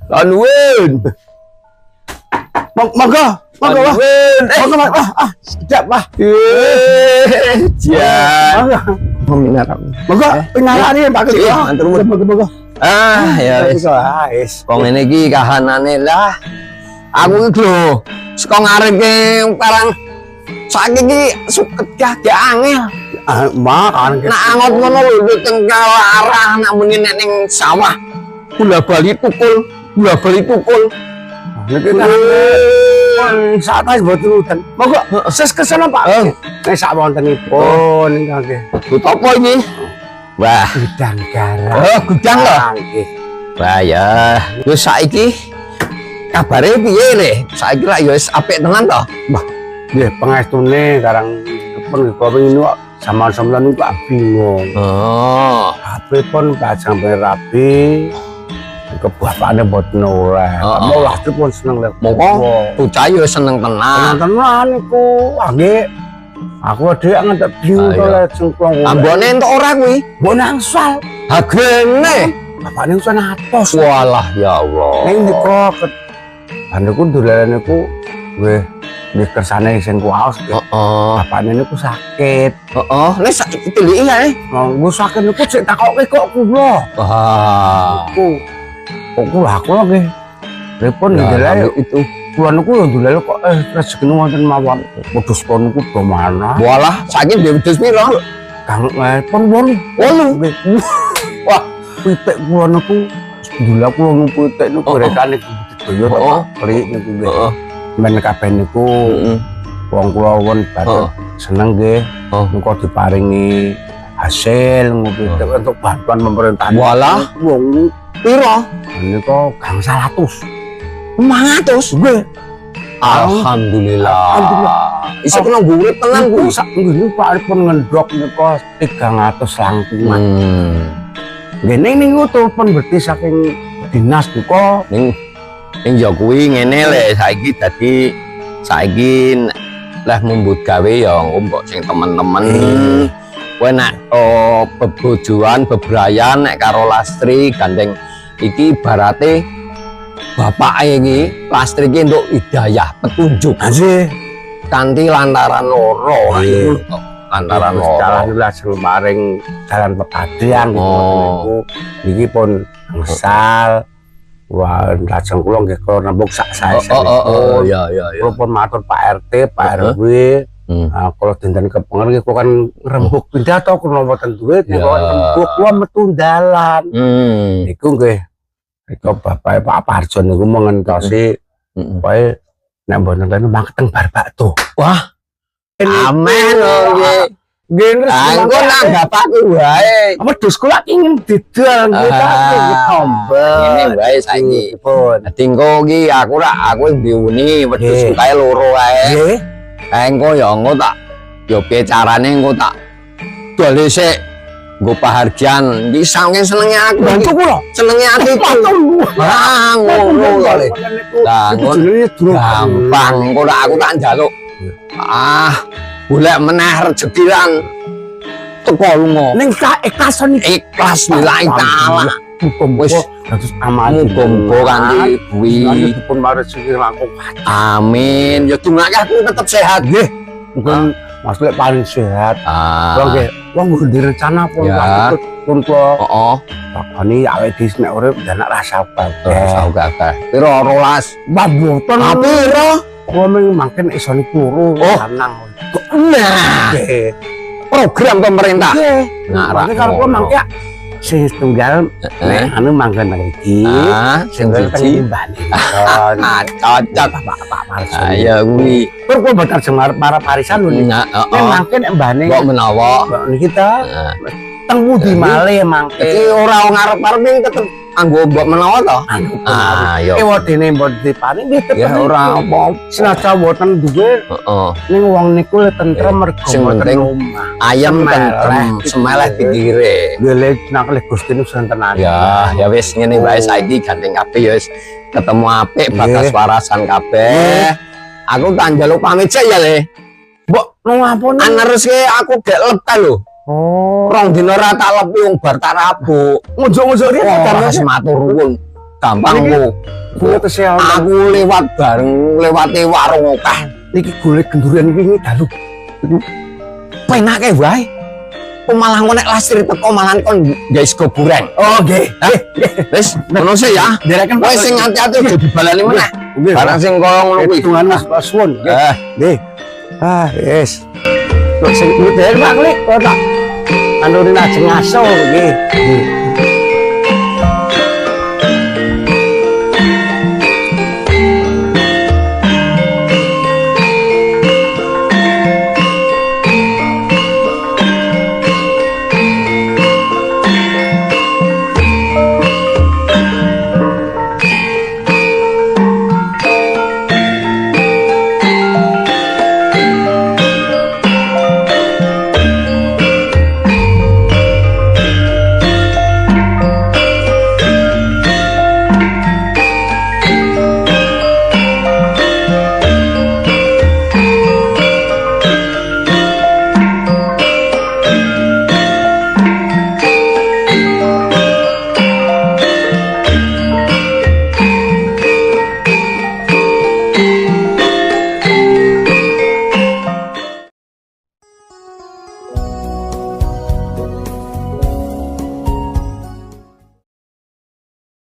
Nuwun. Monggo, monggo Wah. Monggo Wah. Sedap Wah. Jan. Monggo pinarane Pak Kli. Monggo. Ya wis. Kok ngene iki kahanane lah. Aku iki lho saka ngarep ki parang saiki iki suket gak angel. Makan Nak angot ngono lho teng arah nak muni nek ning sawah. Bola-bali tukul. Niki sak tas mboten udan. Monggo ses kesana Pak. Nek sak wontenipun nggih. Apa ini? Wah, Gudang garam. oh gudang lho. Nggih. Wah ya, wis saiki kabare piye le? Saiki lak ya wis apik tenan to. Wah, nggih pangestune karang pun kepengin kok sama-sama niku bingung. Oh, HP pun sampai rapi. Ke bapaknya mboten oleh. Mau lah pun seneng lek. mongko bocah ya seneng tenan. Tenan niku. Nggih. Aku dhek ngantek bingung to lek cengklong. Ambone entuk ora kuwi? Mbok nangsal. Hagene. Bapakne wis atos. Walah ya Allah. Ning niku niku dolane niku nggih kersane sing kuwaos. Heeh. Bapakne niku sakit. Heeh, nek sak diliki ae. Monggo sakit niku sik takoke kok kula. Wah. Kok aku nggih. Repon ndelok itu. kula niku yo ndelok kok rezekine wonten mawon. Wedhus kula niku do mana. Walah, saiki dhewe wedhus piro? Kang pun 8. Nggih. Wah, pitik kula niku sedula kula niku pitik niku rekane budidaya to klik niku nggih. Heeh. Men kabeh niku wong kula won batur seneng nggih. Niku diparingi hasil pitik untuk bantuan pemerintah. Walah, wong piro? niku gangsal 100. 500. Nggih. Alhamdulillah. Iso kena urip tenan kuwi. Sak nggih Pak pun ngendhok niku 300 langkungan. Nggih niku telepon berarti saking dinas niku Ning ya kuwi ngene le saiki dadi saiki leh mumbut gawe ya mbok sing temen-temen kowe nek bebojoan bebrayan nek karo Lastri gandeng iki ibarate bapake iki Lastri iki entuk hidayah petunjuk nggih kanthi lantaran loro lantaran loro jalan langsung maring jalan pepadang niku niki pun angsal. Wah, lajeng kula nggih kula nembung sak sae. Oh, ya. Kula pun matur Pak RT, Pak RW. Kula dinten kepenger nggih kula kan rembug pindah to kula mboten duit, kula rembug kula metu dalan. Niku nggih. Iku bapake Pak Parjo niku mengentosi pokoke nek mboten kene mangketeng bar bakto. Wah. Amen nggih. Nggih, engko nang bapakku wae. Wedhus kula ingin didol nggih nggih tombel. Ngene wae saiki. Dadi engko iki aku diuni wedhus kae loro wae. Nggih. Engko ya engko tak ya piye carane engko tak dole sik nggo pahargyan. Iki saking senenge aku. Bantu kula. Senenge atiku. Ah, ngono to le. Lah ngono gampang engko aku tak njaluk. Golek meneh rezeki lan teko lunga. Ning ikhlasan ikhlas lillahi taala. Wis dados amal muga-muga kanthi kuwi dipun maring rezeki langkung. Amin. Ya dongake aku tetep sehat nggih. Mungkin Mas lek paling sehat. Kula nggih wong direncana pun pun kula. Heeh. Takoni awake dhewe nek urip anak rasa kabeh. Rasa kabeh. Piro 12? Mbah mboten. Piro? Kula mangken iso niku lanang. Nah, program pemerintah. Nah, kalau kula mangke sing tunggal anu mangken iki. Sing siji Mbah cocok Pak Parjo. Ayo kuwi. Tur kula bakal jemar para parisan lho. Nek mangken mbahne kok menawa niki ta teng pundi malih mangke. Iki ora ngarep-arep tetep anggo mbok menawa to. Yo. Ewedene mbok diparing nggih tetep. Ya ora apa. Senajan mboten duwe. Ning wong niku tentrem mergo sing penting ayam tentrem semeleh pikire. Nggih nek Gusti niku sentenan. Ya wis ngene wae saiki gandeng kabeh ya wis ketemu apik bagas warasan kabeh. Aku tak njaluk pamit sik ya le. Mbok ngapun aneruske aku gek lepta lho. Rong dina ora tak lepi wong bar tak rabuk. Ngojok-ngojok riyen kadang matur nuwun. gampang ku. Kula tesih Aku lewat bareng lewati warung akeh. niki golek gendurian wingi dalu. Penake wae. Kok malah ngonek lasir teko malah kon gawe sego goreng. Oh, nggih. Wis, ngono sih ya. Dereken Wis sing ati-ati aja dibalani meneh. Nggih. Barang sing kaya ngono kuwi. Hitungan Mas Suwun. Nggih. Yes. Kok sing ngeder Pak Klik, kok tak anurin ajeng ngaso nggih. Nggih.